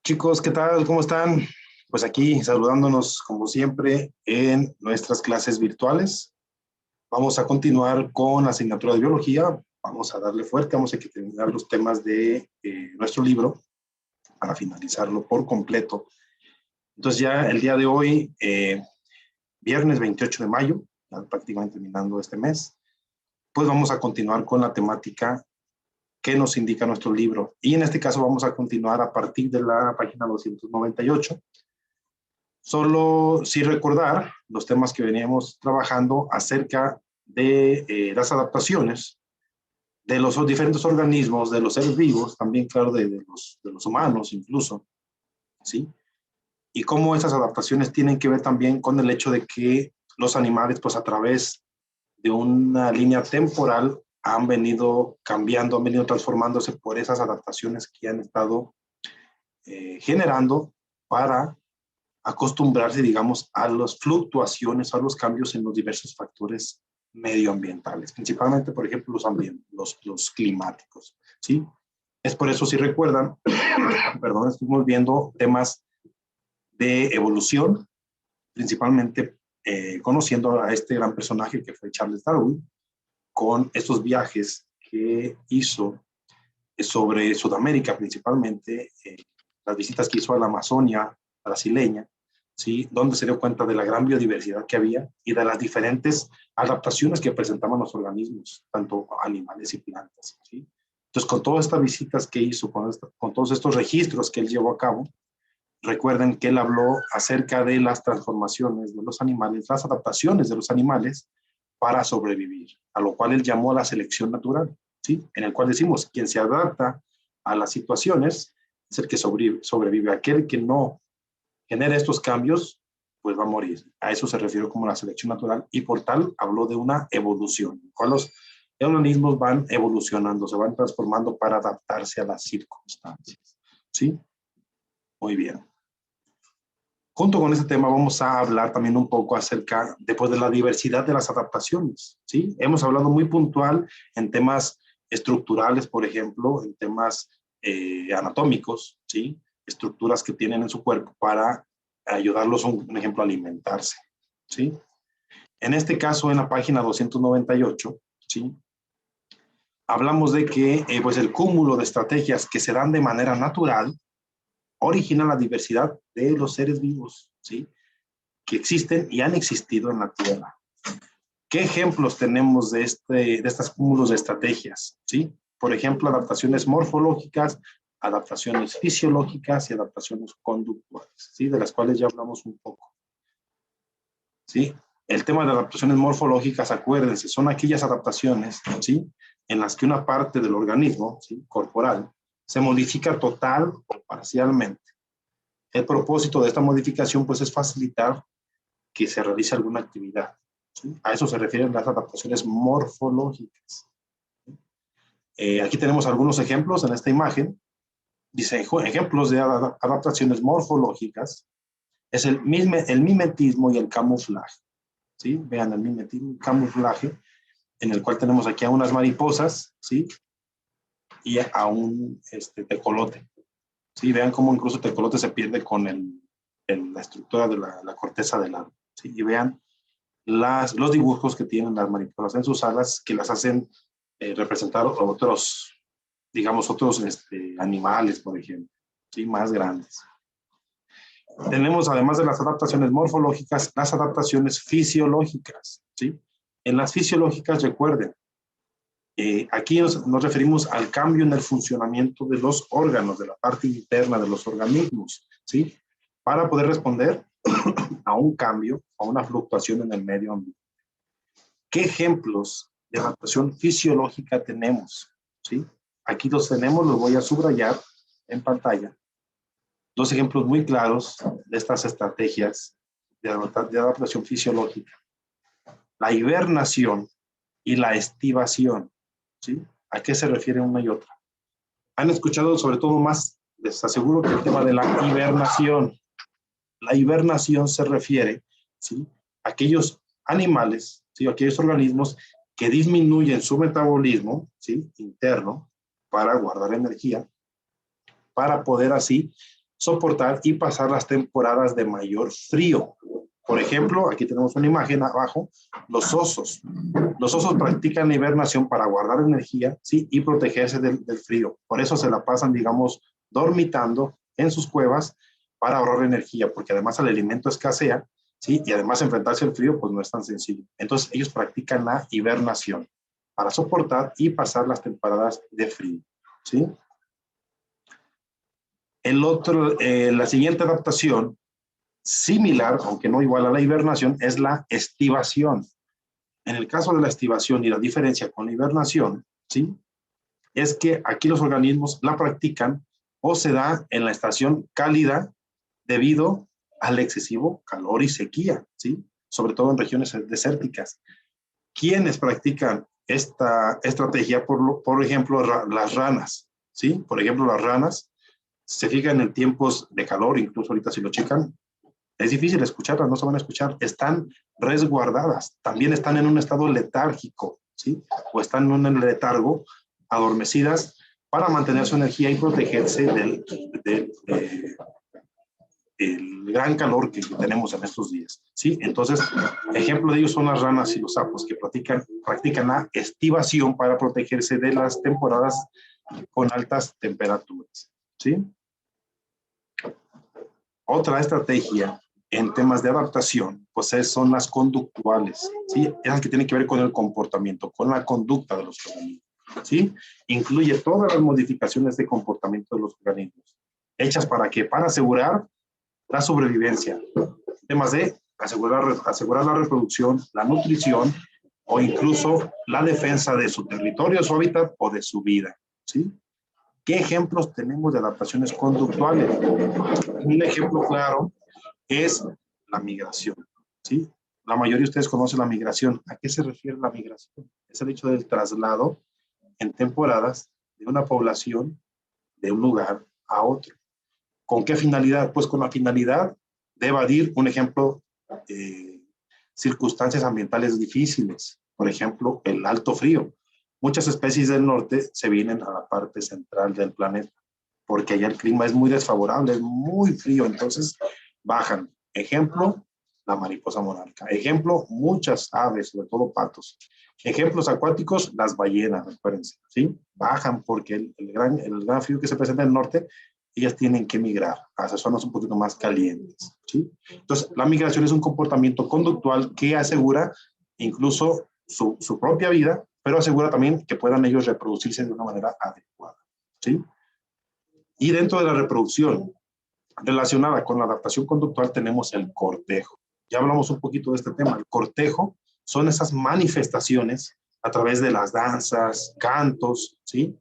Chicos, ¿qué tal? ¿Cómo están? Pues aquí saludándonos como siempre en nuestras clases virtuales. Vamos a continuar con la asignatura de biología. Vamos a darle fuerte, vamos a terminar los temas de nuestro libro para finalizarlo por completo. Entonces ya el día de hoy, viernes 28 de mayo, ya prácticamente terminando este mes, pues vamos a continuar con la temática que nos indica nuestro libro. Y en este caso vamos a continuar a partir de la página 298. Solo sí recordar los temas que veníamos trabajando acerca de las adaptaciones de los diferentes organismos, de los seres vivos, también claro de los humanos incluso, ¿sí? Y cómo esas adaptaciones tienen que ver también con el hecho de que los animales, pues a través de una línea temporal, han venido cambiando, han venido transformándose por esas adaptaciones que han estado generando para acostumbrarse, digamos, a las fluctuaciones, a los cambios en los diversos factores medioambientales, principalmente, por ejemplo, los climáticos, ¿sí? Es por eso, si recuerdan, perdón, estuvimos viendo temas de evolución, principalmente conociendo a este gran personaje que fue Charles Darwin, con estos viajes que hizo sobre Sudamérica principalmente, las visitas que hizo a la Amazonia brasileña, ¿sí? Donde se dio cuenta de la gran biodiversidad que había y de las diferentes adaptaciones que presentaban los organismos, tanto animales y plantas, ¿sí? Entonces, con todas estas visitas que hizo, con todos estos registros que él llevó a cabo, recuerden que él habló acerca de las transformaciones de los animales, las adaptaciones de los animales para sobrevivir, a lo cual él llamó a la selección natural, ¿sí? En el cual decimos, quien se adapta a las situaciones es el que sobrevive. Aquel que no genera estos cambios, pues va a morir. A eso se refiere como la selección natural y por tal habló de una evolución, con los organismos van evolucionando, se van transformando para adaptarse a las circunstancias, ¿sí? Muy bien. Junto con este tema vamos a hablar también un poco acerca después de la diversidad de las adaptaciones, ¿sí? Hemos hablado muy puntual en temas estructurales, por ejemplo, en temas anatómicos, ¿sí? Estructuras que tienen en su cuerpo para ayudarlos, un ejemplo, a alimentarse, ¿sí? En este caso, en la página 298, ¿sí? Hablamos de que pues el cúmulo de estrategias que se dan de manera natural origina la diversidad de los seres vivos, ¿sí? Que existen y han existido en la Tierra. ¿Qué ejemplos tenemos de estos cúmulos de estrategias? ¿Sí? Por ejemplo, adaptaciones morfológicas, adaptaciones fisiológicas y adaptaciones conductuales, ¿sí? De las cuales ya hablamos un poco, ¿sí? El tema de adaptaciones morfológicas, acuérdense, son aquellas adaptaciones, ¿sí? En las que una parte del organismo, ¿sí? Corporal, se modifica total o parcialmente. El propósito de esta modificación, pues, es facilitar que se realice alguna actividad, ¿sí? A eso se refieren las adaptaciones morfológicas. Aquí tenemos algunos ejemplos en esta imagen. Dice, ejemplos de adaptaciones morfológicas es el mimetismo y el camuflaje, ¿sí? Vean el mimetismo y camuflaje, en el cual tenemos aquí a unas mariposas, ¿sí? Y a un tecolote, ¿sí? Vean cómo incluso el tecolote se pierde con la estructura de la corteza del árbol, ¿sí? Y vean los dibujos que tienen las mariposas en sus alas que las hacen representar otros, digamos, otros animales, por ejemplo, ¿sí? Más grandes. Tenemos, además de las adaptaciones morfológicas, las adaptaciones fisiológicas, ¿sí? En las fisiológicas, recuerden, aquí nos referimos al cambio en el funcionamiento de los órganos, de la parte interna de los organismos, ¿sí? Para poder responder a un cambio, a una fluctuación en el medio ambiente. ¿Qué ejemplos de adaptación fisiológica tenemos? ¿Sí? Aquí los tenemos, los voy a subrayar en pantalla. Dos ejemplos muy claros de estas estrategias de adaptación fisiológica. La hibernación y la estivación, ¿sí? ¿A qué se refiere una y otra? Han escuchado sobre todo más, les aseguro, que el tema de la hibernación. La hibernación se refiere, ¿sí? A aquellos animales, ¿sí? Aquellos organismos que disminuyen su metabolismo, ¿sí? Interno para guardar energía, para poder así soportar y pasar las temporadas de mayor frío. Por ejemplo, aquí tenemos una imagen abajo, los osos. Los osos practican la hibernación para guardar energía, ¿sí? Y protegerse del frío. Por eso se la pasan, digamos, dormitando en sus cuevas para ahorrar energía, porque además el alimento escasea, ¿sí? Y además enfrentarse al frío, pues no es tan sencillo. Entonces ellos practican la hibernación para soportar y pasar las temporadas de frío, ¿sí? La siguiente adaptación, similar, aunque no igual a la hibernación, es la estivación. En el caso de la estivación y la diferencia con la hibernación, ¿sí? Es que aquí los organismos la practican o se da en la estación cálida debido al excesivo calor y sequía, ¿sí? Sobre todo en regiones desérticas. ¿Quiénes practican esta estrategia? Por ejemplo, las ranas, ¿sí? Por ejemplo, las ranas se fijan en tiempos de calor, incluso ahorita si lo checan, es difícil escucharlas, no se van a escuchar, están resguardadas, también están en un estado letárgico, ¿sí? O están en un letargo, adormecidas, para mantener su energía y protegerse del gran calor que tenemos en estos días, ¿sí? Entonces, ejemplo de ellos son las ranas y los sapos que practican la estivación para protegerse de las temporadas con altas temperaturas, ¿sí? Otra estrategia en temas de adaptación, pues son las conductuales, ¿sí? Esas que tienen que ver con el comportamiento, con la conducta de los organismos, ¿sí? Incluye todas las modificaciones de comportamiento de los organismos, hechas para que, para asegurar la sobrevivencia, temas de asegurar la reproducción, la nutrición o incluso la defensa de su territorio, su hábitat o de su vida, ¿sí? ¿Qué ejemplos tenemos de adaptaciones conductuales? Un ejemplo claro es la migración, ¿sí? La mayoría de ustedes conocen la migración. ¿A qué se refiere la migración? Es el hecho del traslado en temporadas de una población de un lugar a otro. ¿Con qué finalidad? Pues con la finalidad de evadir, un ejemplo, circunstancias ambientales difíciles. Por ejemplo, el alto frío. Muchas especies del norte se vienen a la parte central del planeta porque allá el clima es muy desfavorable, es muy frío, entonces bajan. Ejemplo, la mariposa monarca. Ejemplo, muchas aves, sobre todo patos. Ejemplos acuáticos, las ballenas, recuérdense, ¿sí? Bajan porque el gran frío que se presenta en el norte, ellas tienen que migrar hacia zonas un poquito más calientes, ¿sí? Entonces, la migración es un comportamiento conductual que asegura incluso su propia vida, pero asegura también que puedan ellos reproducirse de una manera adecuada, ¿sí? Y dentro de la reproducción relacionada con la adaptación conductual tenemos el cortejo. Ya hablamos un poquito de este tema. El cortejo son esas manifestaciones a través de las danzas, cantos, ¿sí?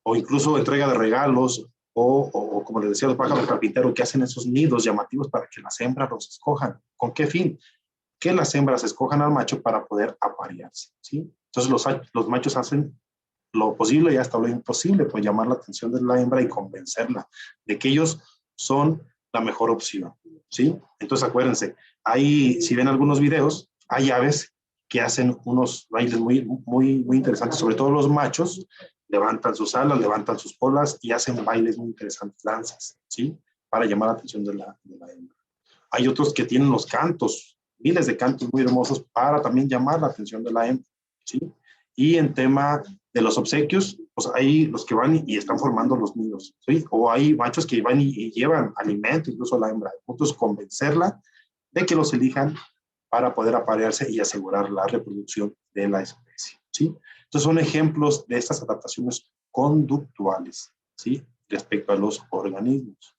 O incluso entrega de regalos o como les decía los pájaros carpinteros, que hacen esos nidos llamativos para que las hembras los escojan. ¿Con qué fin? Que las hembras escojan al macho para poder aparearse, ¿sí? Entonces los machos hacen lo posible y hasta lo imposible, pues llamar la atención de la hembra y convencerla de que ellos son la mejor opción, ¿sí? Entonces acuérdense, si ven algunos videos, hay aves que hacen unos bailes muy interesantes, sobre todo los machos, levantan sus alas, levantan sus colas y hacen bailes muy interesantes, danzas, ¿sí? Para llamar la atención de la hembra. Hay otros que tienen los cantos, miles de cantos muy hermosos para también llamar la atención de la hembra, ¿sí? Y en tema de los obsequios, pues hay los que van y están formando los nidos, ¿sí? O hay machos que van y llevan alimento incluso a la hembra. Entonces, convencerla de que los elijan para poder aparearse y asegurar la reproducción de la especie, ¿sí? Entonces, son ejemplos de estas adaptaciones conductuales, ¿sí? Respecto a los organismos.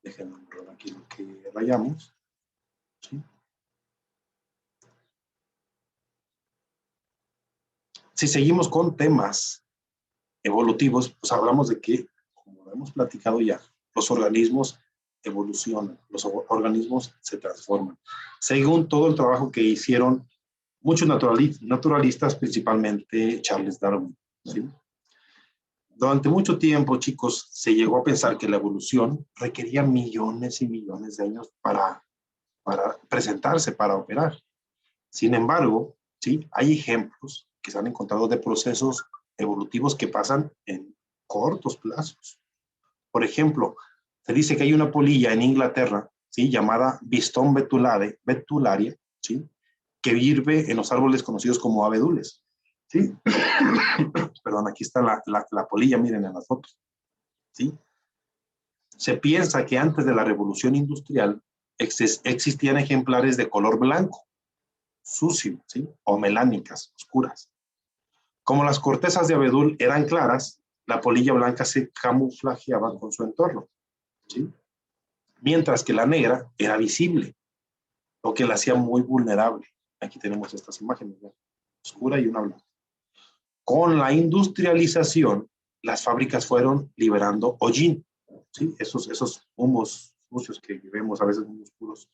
Déjenme borrar aquí lo que rayamos, ¿sí? Si seguimos con temas evolutivos, pues hablamos de que, como lo hemos platicado ya, los organismos evolucionan, los organismos se transforman. Según todo el trabajo que hicieron muchos naturalistas, principalmente Charles Darwin, ¿sí? Durante mucho tiempo, chicos, se llegó a pensar que la evolución requería millones y millones de años para presentarse, para operar. Sin embargo, ¿sí? Hay ejemplos que se han encontrado de procesos evolutivos que pasan en cortos plazos. Por ejemplo, se dice que hay una polilla en Inglaterra, ¿sí? Llamada Biston betularia, ¿sí? Que vive en los árboles conocidos como abedules, ¿sí? Perdón, aquí está la polilla, miren en las fotos, ¿sí? Se piensa que antes de la revolución industrial existían ejemplares de color blanco, sucio, ¿sí? O melánicas, oscuras. Como las cortezas de abedul eran claras, la polilla blanca se camuflajeaba con su entorno, ¿sí? Mientras que la negra era visible, lo que la hacía muy vulnerable. Aquí tenemos estas imágenes, ¿no? Oscura y una blanca. Con la industrialización, las fábricas fueron liberando hollín, ¿sí? Esos humos sucios que vemos a veces muy oscuros,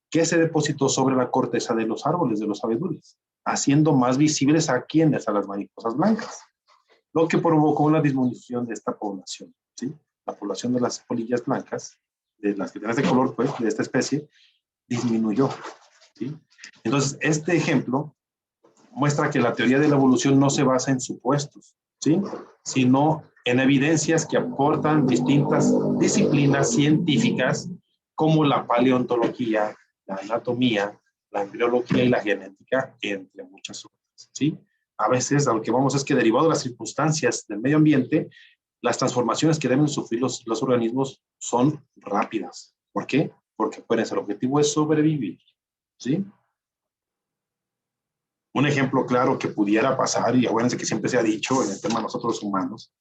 que se depositó sobre la corteza de los árboles, de los abedules, haciendo más visibles a quienes, a las mariposas blancas, lo que provocó una disminución de esta población, ¿sí? La población de las polillas blancas, de las que tienen este color, pues, de esta especie, disminuyó, ¿sí? Entonces, este ejemplo muestra que la teoría de la evolución no se basa en supuestos, ¿sí? Sino en evidencias que aportan distintas disciplinas científicas como la paleontología, la anatomía, la embriología y la genética, entre muchas otras, ¿sí? A veces, a lo que vamos es que derivado de las circunstancias del medio ambiente, las transformaciones que deben sufrir los organismos son rápidas. ¿Por qué? Porque pues, el objetivo es sobrevivir, ¿sí? Un ejemplo claro que pudiera pasar, y acuérdense que siempre se ha dicho en el tema de nosotros los humanos,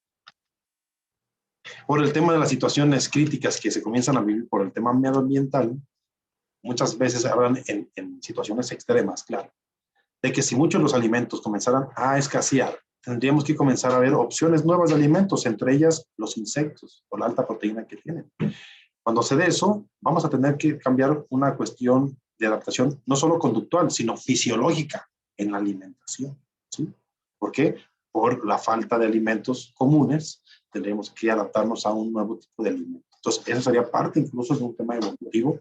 por el tema de las situaciones críticas que se comienzan a vivir por el tema medioambiental, muchas veces hablan en situaciones extremas, claro, de que si muchos de los alimentos comenzaran a escasear, tendríamos que comenzar a ver opciones nuevas de alimentos, entre ellas los insectos, por la alta proteína que tienen. Cuando se dé eso, vamos a tener que cambiar una cuestión de adaptación, no solo conductual, sino fisiológica en la alimentación, ¿sí? ¿Por qué? Por la falta de alimentos comunes, tendremos que adaptarnos a un nuevo tipo de alimento. Entonces, eso sería parte incluso de un tema evolutivo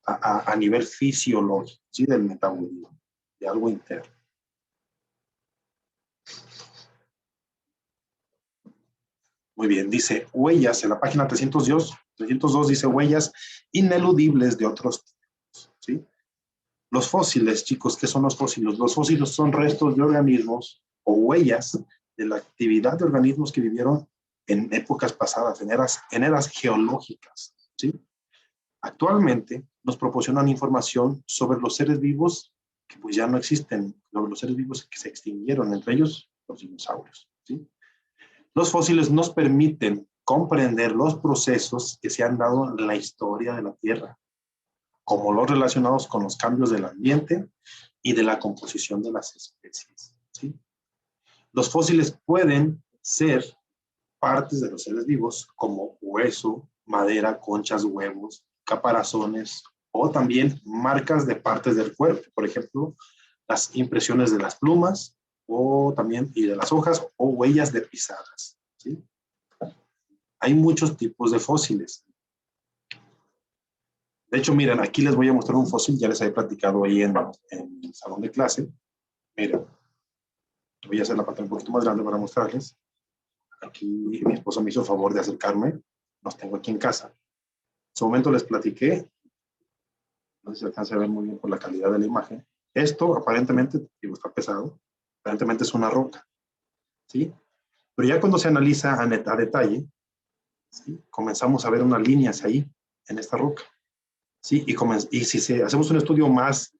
a nivel fisiológico, ¿sí? Del metabolismo, de algo interno. Muy bien, dice huellas, en la página 302 dice huellas ineludibles de otros tipos, ¿sí? Los fósiles, chicos, ¿qué son los fósiles? Los fósiles son restos de organismos o huellas de la actividad de organismos que vivieron en épocas pasadas, en eras geológicas, ¿sí? Actualmente nos proporcionan información sobre los seres vivos que pues ya no existen, sobre los seres vivos que se extinguieron, entre ellos los dinosaurios, ¿sí? Los fósiles nos permiten comprender los procesos que se han dado en la historia de la Tierra, como los relacionados con los cambios del ambiente y de la composición de las especies, ¿sí? Los fósiles pueden ser partes de los seres vivos, como hueso, madera, conchas, huevos, caparazones, o también marcas de partes del cuerpo, por ejemplo, las impresiones de las plumas, o también y de las hojas, o huellas de pisadas, ¿sí? Hay muchos tipos de fósiles. De hecho, miren, aquí les voy a mostrar un fósil, ya les había platicado ahí en el salón de clase. Miren, voy a hacer la pantalla un poquito más grande para mostrarles. Aquí mi esposo me hizo el favor de acercarme, los tengo aquí en casa. En su momento les platiqué, no sé si se alcanza a ver muy bien por la calidad de la imagen. Esto aparentemente, digo, está pesado, aparentemente es una roca, ¿sí? Pero ya cuando se analiza a detalle, ¿sí? Comenzamos a ver unas líneas ahí, en esta roca, ¿sí? Y si hacemos un estudio más,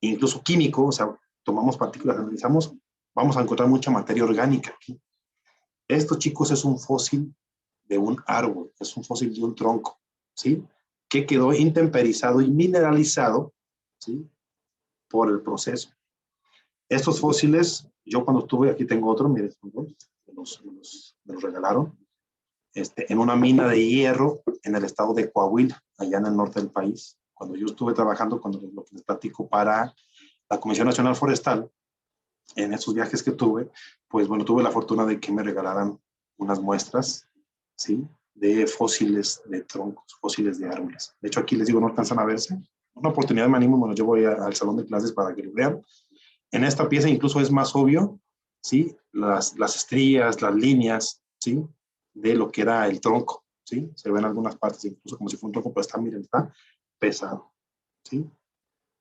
incluso químico, o sea, tomamos partículas, analizamos, vamos a encontrar mucha materia orgánica aquí. Esto, chicos, es un fósil de un árbol, es un fósil de un tronco, ¿sí? Que quedó intemperizado y mineralizado, ¿sí? Por el proceso. Estos fósiles, yo cuando estuve, aquí tengo otro, miren, me los regalaron, en una mina de hierro en el estado de Coahuila, allá en el norte del país. Cuando yo estuve trabajando, cuando lo que les platico para la Comisión Nacional Forestal, en esos viajes que tuve, pues bueno, tuve la fortuna de que me regalaran unas muestras, ¿sí? De fósiles de troncos, fósiles de árboles. De hecho, aquí les digo, no alcanzan a verse. Una oportunidad me animo, bueno, yo voy al salón de clases para que lo vean. En esta pieza incluso es más obvio, ¿sí? Las estrías, las líneas, ¿sí? De lo que era el tronco, ¿sí? Se ven algunas partes, incluso como si fuera un tronco, pero está, miren, está pesado, ¿sí?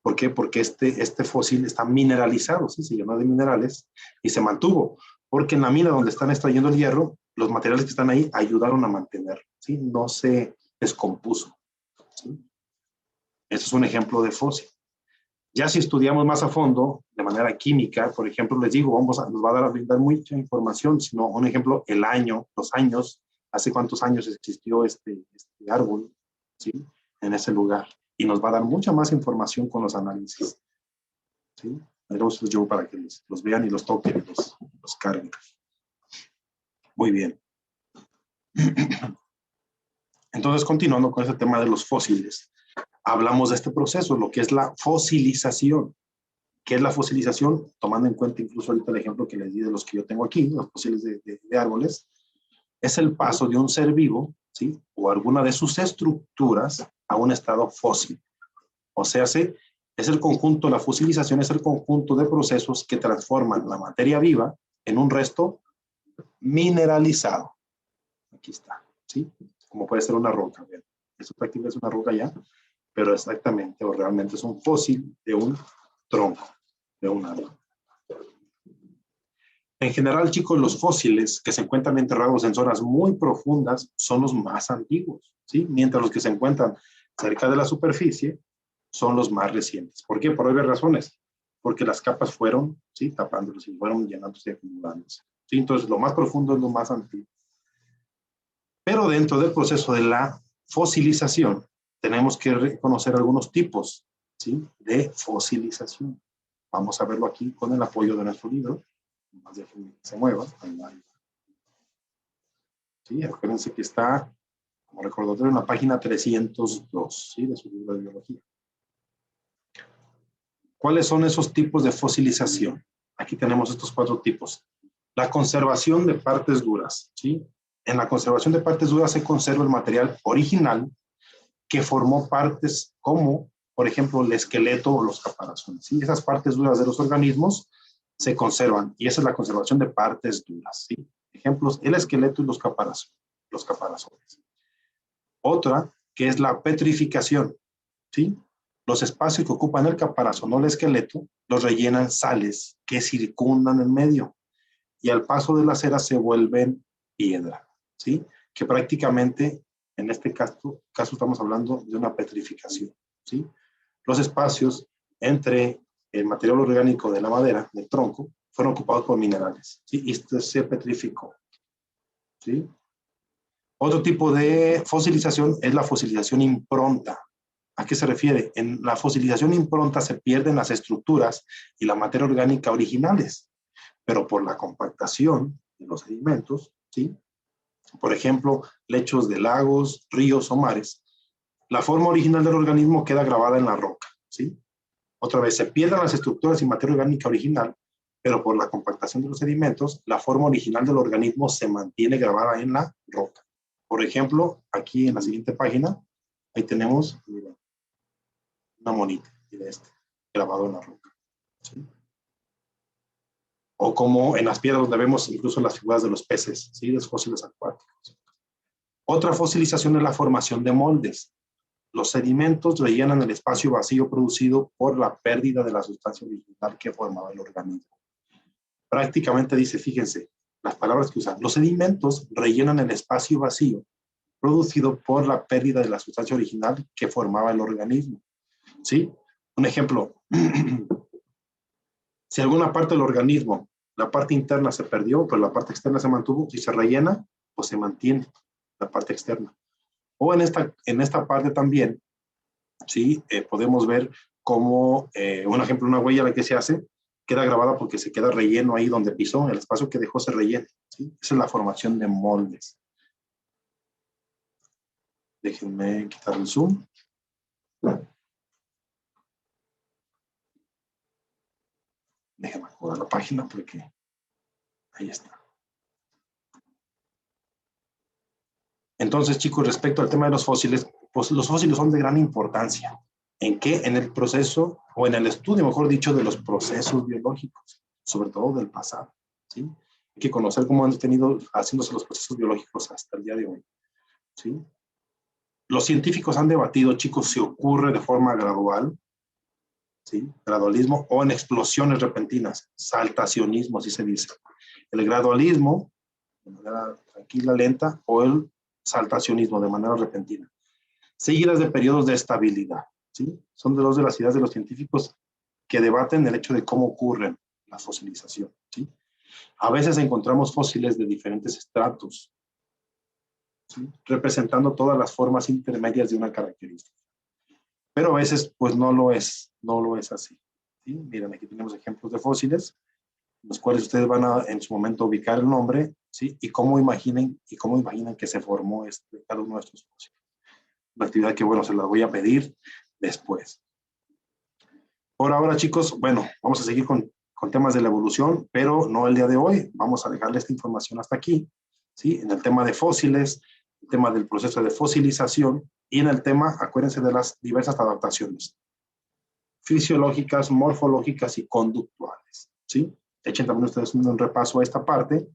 ¿Por qué? Porque este fósil está mineralizado, ¿sí? Se llenó de minerales y se mantuvo, porque en la mina donde están extrayendo el hierro, los materiales que están ahí ayudaron a mantenerlo, ¿sí? No se descompuso, ¿sí? Este es un ejemplo de fósil. Ya si estudiamos más a fondo, de manera química, por ejemplo, les digo, nos va a dar a brindar mucha información, sino un ejemplo, el año, los años, hace cuántos años existió este árbol, ¿sí? En ese lugar. Y nos va a dar mucha más información con los análisis, ¿sí? Ahí los llevo para que los vean y los toquen y los carguen. Muy bien. Entonces, continuando con este tema de los fósiles, hablamos de este proceso, lo que es la fosilización. ¿Qué es la fosilización? Tomando en cuenta incluso ahorita el ejemplo que les di de los que yo tengo aquí, los fósiles de árboles, es el paso de un ser vivo, ¿sí? O alguna de sus estructuras a un estado fósil. O sea, es el conjunto, la fosilización es el conjunto de procesos que transforman la materia viva en un resto mineralizado. Aquí está, ¿sí? Como puede ser una roca. Bien. Esto prácticamente es una roca ya, pero exactamente o realmente es un fósil de un tronco, de un árbol. En general, chicos, los fósiles que se encuentran enterrados en zonas muy profundas son los más antiguos, ¿sí? Mientras los que se encuentran cerca de la superficie son los más recientes. ¿Por qué? Por obvias razones. Porque las capas fueron, ¿sí? Tapándolos y fueron llenándose y acumulándose. ¿Sí? Entonces, lo más profundo es lo más antiguo. Pero dentro del proceso de la fosilización, tenemos que reconocer algunos tipos, ¿sí? De fosilización. Vamos a verlo aquí con el apoyo de nuestro libro. Más de que se mueva. ¿Sí? Acuérdense que está, como recordatorio, en la página 302, ¿sí? De su libro de biología. ¿Cuáles son esos tipos de fosilización? Aquí tenemos estos 4 tipos. La conservación de partes duras, ¿sí? En la conservación de partes duras se conserva el material original que formó partes como, por ejemplo, el esqueleto o los caparazones, ¿sí? Esas partes duras de los organismos se conservan y esa es la conservación de partes duras, ¿sí? Ejemplos, el esqueleto y los caparazones. Otra, que es la petrificación, ¿sí? Los espacios que ocupan el caparazón o el esqueleto los rellenan sales que circundan el medio y al paso de la cera se vuelven piedra, ¿sí? Que prácticamente, en este caso estamos hablando de una petrificación, ¿sí? Los espacios entre el material orgánico de la madera, del tronco, fueron ocupados por minerales, ¿sí? Y esto se petrificó, ¿sí? Otro tipo de fosilización es la fosilización impronta. ¿A qué se refiere? En la fosilización impronta se pierden las estructuras y la materia orgánica originales, pero por la compactación de los sedimentos, ¿sí? Por ejemplo, lechos de lagos, ríos o mares, la forma original del organismo queda grabada en la roca, ¿sí? Otra vez, se pierden las estructuras y materia orgánica original, pero por la compactación de los sedimentos, la forma original del organismo se mantiene grabada en la roca. Por ejemplo, aquí en la siguiente página, ahí tenemos, mira, una monita, mira grabado en la roca, ¿sí? O como en las piedras donde vemos incluso las figuras de los peces, ¿sí? Los fósiles acuáticos. Otra fosilización es la formación de moldes. Los sedimentos rellenan el espacio vacío producido por la pérdida de la sustancia original que formaba el organismo. Prácticamente dice, fíjense, las palabras que usan, los sedimentos rellenan el espacio vacío producido por la pérdida de la sustancia original que formaba el organismo. ¿Sí? Un ejemplo, si alguna parte del organismo, la parte interna se perdió, pero la parte externa se mantuvo, si se rellena, pues se mantiene la parte externa. O en esta parte también, ¿sí? Podemos ver como, un ejemplo, una huella la que se hace, queda grabada porque se queda relleno ahí donde pisó, el espacio que dejó se rellena, ¿sí? Esa es la formación de moldes. Déjenme quitar el zoom. Déjenme acomodar la página porque ahí está. Entonces, chicos, respecto al tema de los fósiles, pues los fósiles son de gran importancia. ¿En qué? En el proceso, o en el estudio, mejor dicho, de los procesos biológicos, sobre todo del pasado, ¿sí? Hay que conocer cómo han tenido haciéndose los procesos biológicos hasta el día de hoy. ¿sí? Los científicos han debatido, chicos, si ocurre de forma gradual, ¿sí? Gradualismo o en explosiones repentinas, saltacionismo, así se dice. El gradualismo, de manera tranquila, lenta, o el saltacionismo, de manera repentina. Seguidas de periodos de estabilidad, ¿sí? Son de dos de las ideas de los científicos que debaten el hecho de cómo ocurre la fosilización, ¿sí? A veces encontramos fósiles de diferentes estratos, ¿sí? Representando todas las formas intermedias de una característica. Pero a veces, pues no lo es así, ¿sí? Miren, aquí tenemos ejemplos de fósiles, los cuales ustedes van a en su momento ubicar el nombre, ¿sí? Y cómo imaginan que se formó cada uno de estos fósiles. Una actividad que, bueno, se la voy a pedir después. Por ahora, chicos, bueno, vamos a seguir con temas de la evolución, pero no el día de hoy. Vamos a dejarle esta información hasta aquí, ¿sí? En el tema de fósiles, el tema del proceso de fosilización y en el tema, acuérdense de las diversas adaptaciones fisiológicas, morfológicas y conductuales, ¿sí? Echen también ustedes un repaso a esta parte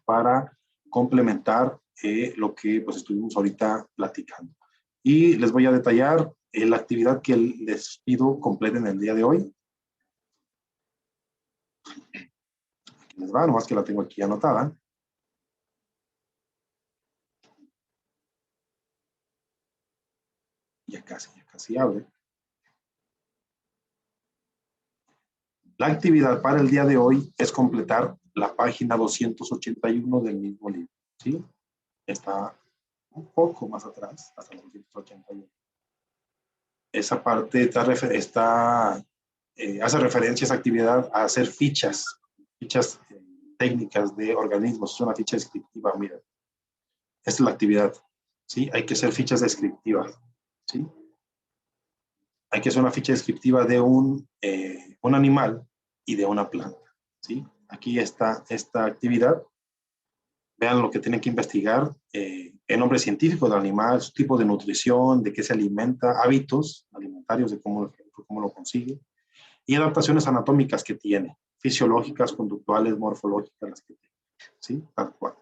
para complementar lo que pues estuvimos ahorita platicando. Y les voy a detallar la actividad que les pido completen el día de hoy. Aquí les va, nomás que la tengo aquí anotada. Ya casi abre. La actividad para el día de hoy es completar la página 281 del mismo libro, ¿sí? Está un poco más atrás, hasta la 281. Esa parte hace referencia a esa actividad a hacer fichas técnicas de organismos. Es una ficha descriptiva, mira. Esta es la actividad, ¿sí? Hay que hacer fichas descriptivas, ¿sí? Hay que hacer una ficha descriptiva de un animal y de una planta, ¿sí? Aquí está esta actividad. Vean lo que tienen que investigar, el nombre científico del animal, su tipo de nutrición, de qué se alimenta, hábitos alimentarios, de cómo lo consigue, y adaptaciones anatómicas que tiene, fisiológicas, conductuales, morfológicas, las que tiene, ¿sí? Tal cual.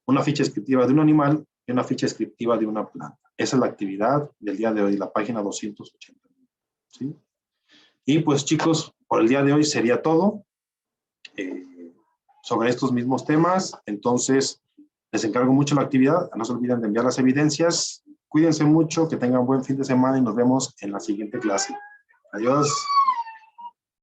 Una ficha descriptiva de un animal y una ficha descriptiva de una planta. Esa es la actividad del día de hoy, la página 280. ¿Sí? Y pues chicos, por el día de hoy sería todo sobre estos mismos temas. Entonces, les encargo mucho la actividad. No se olviden de enviar las evidencias. Cuídense mucho, que tengan buen fin de semana y nos vemos en la siguiente clase. Adiós.